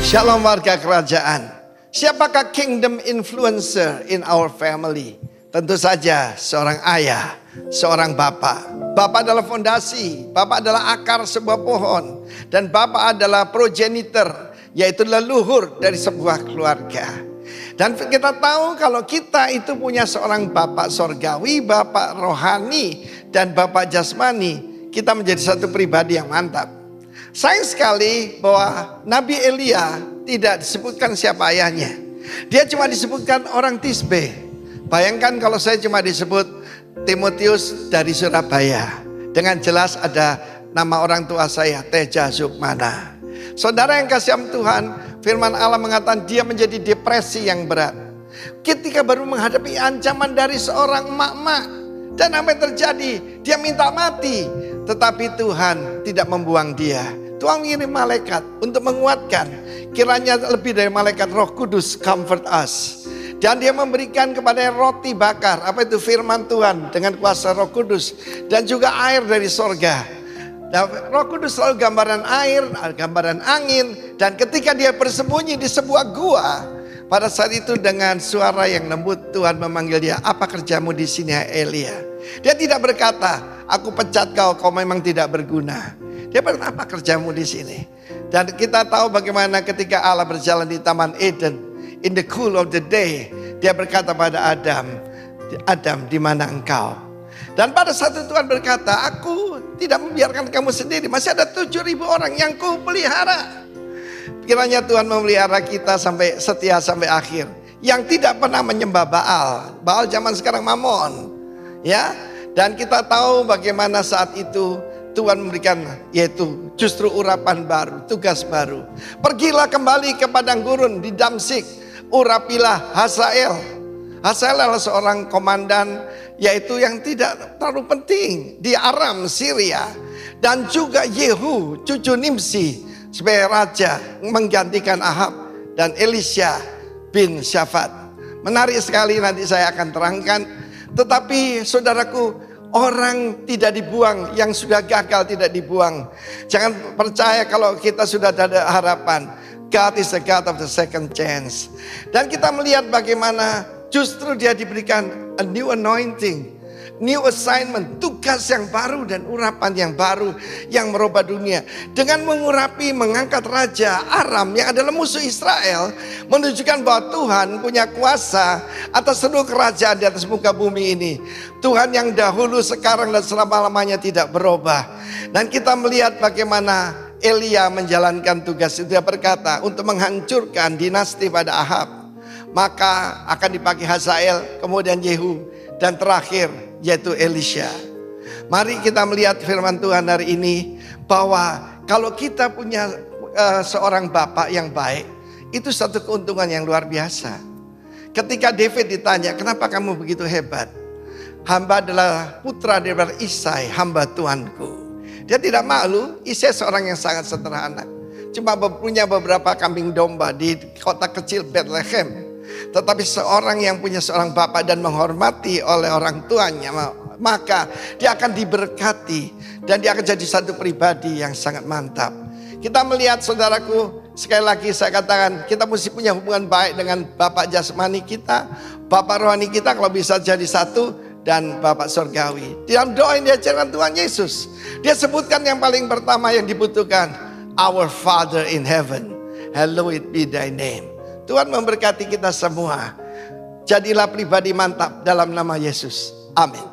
Shalom warga kerajaan. Siapakah kingdom influencer in our family? Tentu saja seorang ayah, seorang bapak. Bapak adalah fondasi, bapak adalah akar sebuah pohon. Dan bapak adalah progenitor, yaitu leluhur dari sebuah keluarga. Dan kita tahu kalau kita itu punya seorang bapak sorgawi, bapak rohani, dan bapak jasmani, kita menjadi satu pribadi yang mantap. Sayang sekali bahwa Nabi Elia tidak disebutkan siapa ayahnya. Dia cuma disebutkan orang Tisbe. Bayangkan kalau saya cuma disebut Timotius dari Surabaya. Dengan jelas ada nama orang tua saya, Teja Sukmana. Saudara yang kasih Tuhan, firman Allah mengatakan dia menjadi depresi yang berat. Ketika baru menghadapi ancaman dari seorang emak-emak. Dan apa yang terjadi? Dia minta mati. Tetapi Tuhan tidak membuang dia. Tuhan mengirim malaikat untuk menguatkan. Kiranya lebih dari malaikat Roh Kudus comfort us. Dan dia memberikan kepada roti bakar. Apa itu firman Tuhan dengan kuasa Roh Kudus. Dan juga air dari sorga. Dan Roh Kudus selalu gambaran air, gambaran angin. Dan ketika dia bersembunyi di sebuah gua. Pada saat itu dengan suara yang lembut Tuhan memanggil dia. Apa kerjamu di sini Elia? Dia tidak berkata, aku pecat kau, kau memang tidak berguna. Dia berkata, apa kerjamu di sini? Dan kita tahu bagaimana ketika Allah berjalan di Taman Eden, in the cool of the day, dia berkata pada Adam, Adam di mana engkau? Dan pada saat itu Tuhan berkata, aku tidak membiarkan kamu sendiri, masih ada 7.000 orang yang ku pelihara. Kiranya Tuhan memelihara kita sampai setia sampai akhir. Yang tidak pernah menyembah Baal. Baal zaman sekarang Mamon. Ya, dan kita tahu bagaimana saat itu Tuhan memberikan yaitu justru urapan baru, tugas baru. Pergilah kembali ke padang gurun di Damsik, urapilah Hazael. Hazael adalah seorang komandan yaitu yang tidak terlalu penting di Aram, Syria. Dan juga Yehu, cucu Nimsi sebagai raja menggantikan Ahab dan Elisha bin Syafat. Menarik sekali, nanti saya akan terangkan. Tetapi saudaraku, orang tidak dibuang, yang sudah gagal tidak dibuang. Jangan percaya kalau kita sudah ada harapan. God is the God of the second chance. Dan kita melihat bagaimana justru dia diberikan a new anointing, new assignment, tugas yang baru dan urapan yang baru yang merubah dunia. Dengan mengurapi, mengangkat raja Aram yang adalah musuh Israel, menunjukkan bahwa Tuhan punya kuasa atas seluruh kerajaan di atas muka bumi ini. Tuhan yang dahulu, sekarang dan selama-lamanya tidak berubah. Dan kita melihat bagaimana Elia menjalankan tugas itu. Dia berkata untuk menghancurkan dinasti pada Ahab, maka akan dipakai Hazael, kemudian Yehu, dan terakhir yaitu Elisha. Mari kita melihat firman Tuhan hari ini bahwa kalau kita punya seorang bapak yang baik, itu satu keuntungan yang luar biasa. Ketika David ditanya, kenapa kamu begitu hebat? Hamba adalah putra daripada Isai, hamba Tuanku. Dia tidak malu. Isai seorang yang sangat sederhana, cuma punya beberapa kambing domba di kota kecil Bethlehem. Tetapi seorang yang punya seorang bapak dan menghormati oleh orang tuanya, maka dia akan diberkati dan dia akan jadi satu pribadi yang sangat mantap. Kita melihat saudaraku, sekali lagi saya katakan, kita mesti punya hubungan baik dengan bapak jasmani kita, bapak rohani kita kalau bisa jadi satu, dan bapak surgawi. Dalam doa yang diajarkan Tuhan Yesus, dia sebutkan yang paling pertama yang dibutuhkan, Our Father in heaven, hallowed be thy name. Tuhan memberkati kita semua. Jadilah pribadi mantap dalam nama Yesus. Amin.